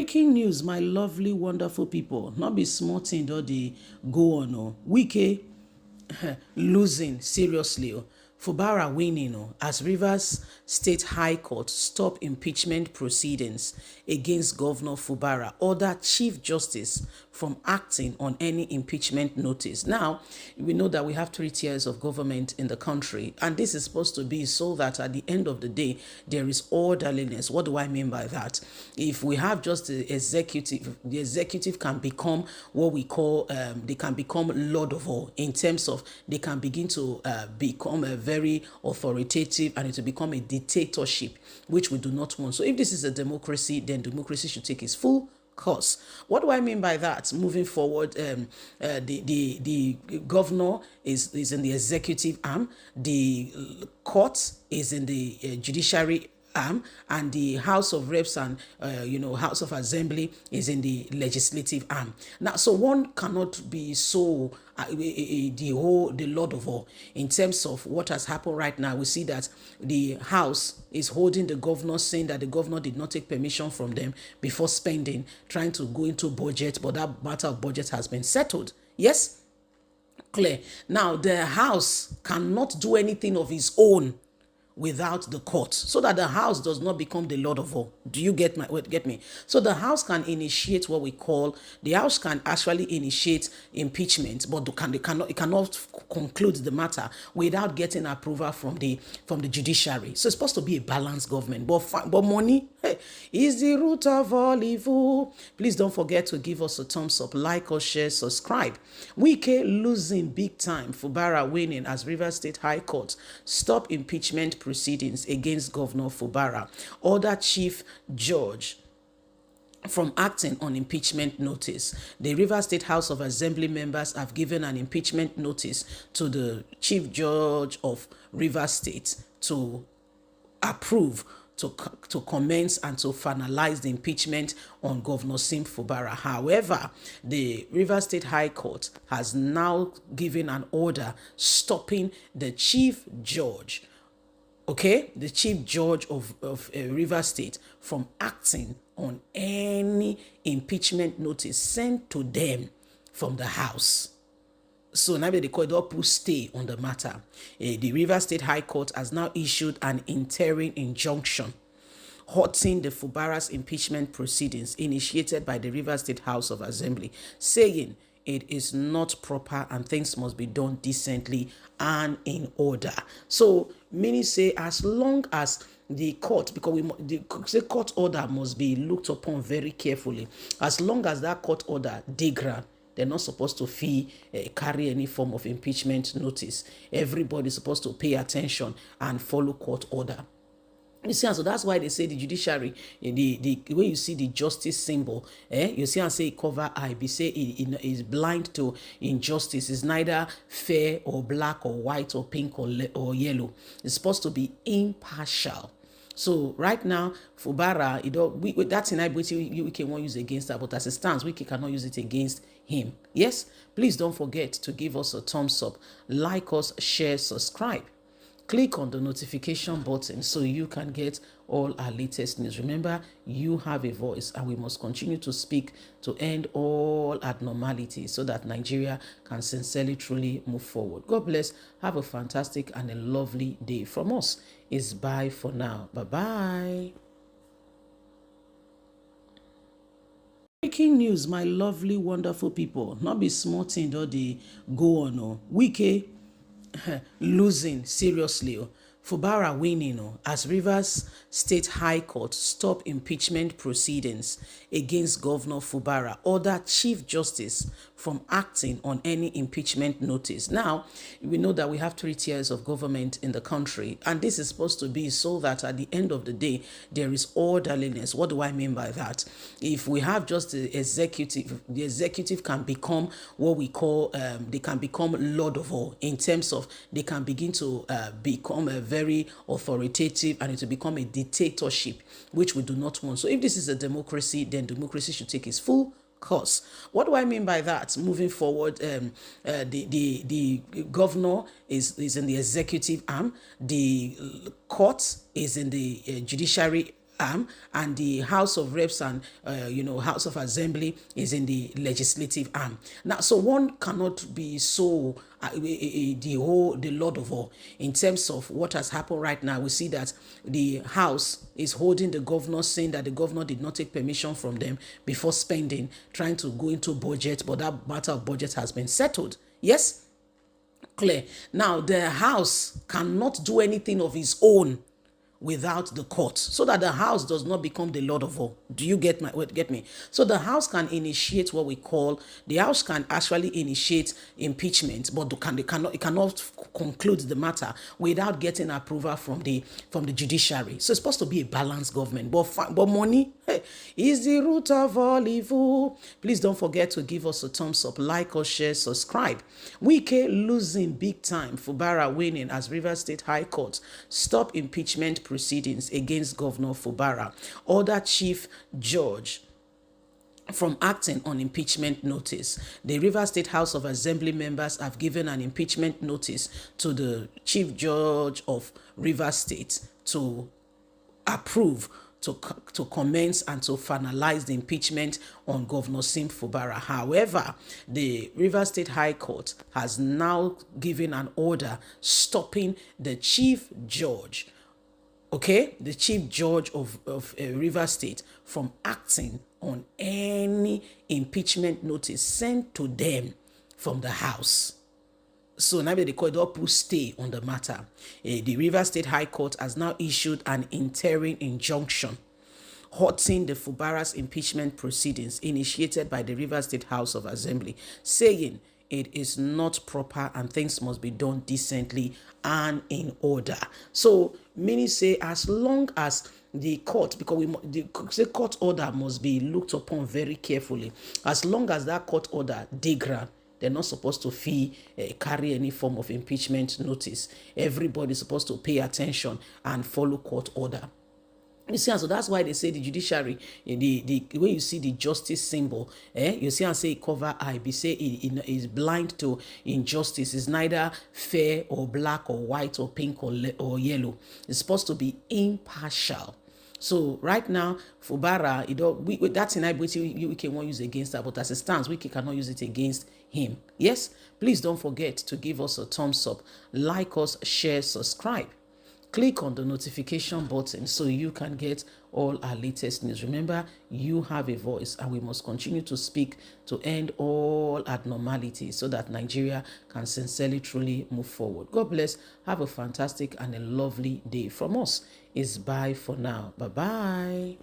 Breaking news, my lovely, wonderful people. Not be small thing, though they go on. Oh. Wike losing seriously. Oh. Fubara winning as Rivers State High Court stop impeachment proceedings against Governor Fubara, order Chief Justice from acting on any impeachment notice. Now, we know that we have 3 tiers of government in the country, and this is supposed to be so that at the end of the day, there is orderliness. What do I mean by that? If we have just the executive can become what we call, they can become Lord of all, in terms of they can begin to become a very authoritative, and it will become a dictatorship, which we do not want. So if this is a democracy, then democracy should take its full course. What do I mean by that? Moving forward, the governor is in the executive arm, the court is in the judiciary arm, and the House of Reps and House of Assembly is in the legislative arm. Now, so one cannot be so the Lord of all. In terms of what has happened right now, we see that the House is holding the governor, saying that the governor did not take permission from them before spending, trying to go into budget, but that matter of budget has been settled. Yes, clear. Now the House cannot do anything of its own without the court, so that the House does not become the Lord of all. Do you get me? So the House can initiate what we call, the House can actually initiate impeachment, but it cannot conclude the matter without getting approval from the judiciary. So it's supposed to be a balanced government, but money, hey, is the root of all evil. Please don't forget to give us a thumbs up, like or share, subscribe. Wike losing big time, Fubara winning as Rivers State High Court stop impeachment proceedings against Governor Fubara, order Chief Judge from acting on impeachment notice. The Rivers State House of Assembly members have given an impeachment notice to the Chief Judge of Rivers State to approve, to commence and to finalize the impeachment on Governor Sim Fubara. However, the Rivers State High Court has now given an order stopping the Chief Judge, the Chief Judge of Rivers State, from acting on any impeachment notice sent to them from the House. So now they call it up stay on the matter. The Rivers State High Court has now issued an interim injunction halting the Fubara's impeachment proceedings initiated by the Rivers State House of Assembly, saying it is not proper and things must be done decently and in order. So many say as long as the court, because the court order must be looked upon very carefully, as long as that court order dey ground, they're not supposed to carry any form of impeachment notice. Everybody's supposed to pay attention and follow court order. You see, and so that's why they say the judiciary, the way you see the justice symbol, you see and say cover eye, be say it is blind to injustice. It's neither fair or black or white or pink or yellow. It's supposed to be impartial. So right now, Fubara, that's in we can won't use against that, but as it stands, we cannot use it against him. Yes, please don't forget to give us a thumbs up, like us, share, subscribe. Click on the notification button so you can get all our latest news. Remember, you have a voice, and we must continue to speak to end all abnormalities so that Nigeria can sincerely, truly move forward. God bless. Have a fantastic and a lovely day. From us is bye for now. Bye-bye. Breaking news, my lovely, wonderful people. Not be small thing, though they go on. Wike losing seriously. Fubara winning as Rivers State High Court stop impeachment proceedings against Governor Fubara, order Chief Justice from acting on any impeachment notice. Now, we know that we have 3 tiers of government in the country, and this is supposed to be so that at the end of the day, there is orderliness. What do I mean by that? If we have just the executive can become what we call, they can become Lord of all, in terms of they can begin to become a very authoritative, and it will become a dictatorship, which we do not want. So if this is a democracy, then democracy should take its full course. What do I mean by that? Moving forward, the governor is in the executive arm, the court is in the judiciary arm, and the House of Reps and House of Assembly is in the legislative arm. Now, so one cannot be so the Lord of all. In terms of what has happened right now, we see that the House is holding the governor, saying that the governor did not take permission from them before spending, trying to go into budget, but that matter of budget has been settled. Yes, clear. Now, the House cannot do anything of its own without the court, so that the House does not become the Lord of all. Do you get me? So the House can initiate what we call, the House can actually initiate impeachment, but it cannot conclude the matter without getting approval from the judiciary. So it's supposed to be a balanced government, but money is the root of all evil. Please don't forget to give us a thumbs up, like or share, subscribe. Wike losing big time, Fubara winning as Rivers State High Court stop impeachment proceedings against Governor Fubara. Order Chief Judge from acting on impeachment notice. The Rivers State House of Assembly members have given an impeachment notice to the Chief Judge of Rivers State to approve, to commence and to finalize the impeachment on Governor Sim Fubara. However, the Rivers State High Court has now given an order stopping the Chief Judge, the Chief Judge of Rivers State, from acting on any impeachment notice sent to them from the House. So now the court will put stay on the matter. The Rivers State High Court has now issued an interim injunction halting the Fubara's impeachment proceedings initiated by the Rivers State House of Assembly, saying it is not proper and things must be done decently and in order. So many say as long as the court, because the court order must be looked upon very carefully, as long as that court order dey ground, they're not supposed to carry any form of impeachment notice. Everybody's supposed to pay attention and follow court order. You see, and so that's why they say the judiciary, the way you see the justice symbol, you see and say it cover eye, be say it is blind to injustice. It's neither fair or black or white or pink or yellow. It's supposed to be impartial. So right now, Fubara, that's in we can use against that, but as it stands, we cannot use it against him. Yes, please don't forget to give us a thumbs up, like us, share, subscribe. Click on the notification button so you can get all our latest news. Remember, you have a voice and we must continue to speak to end all abnormalities so that Nigeria can sincerely, truly move forward. God bless. Have a fantastic and a lovely day. From us, it's bye for now. Bye-bye.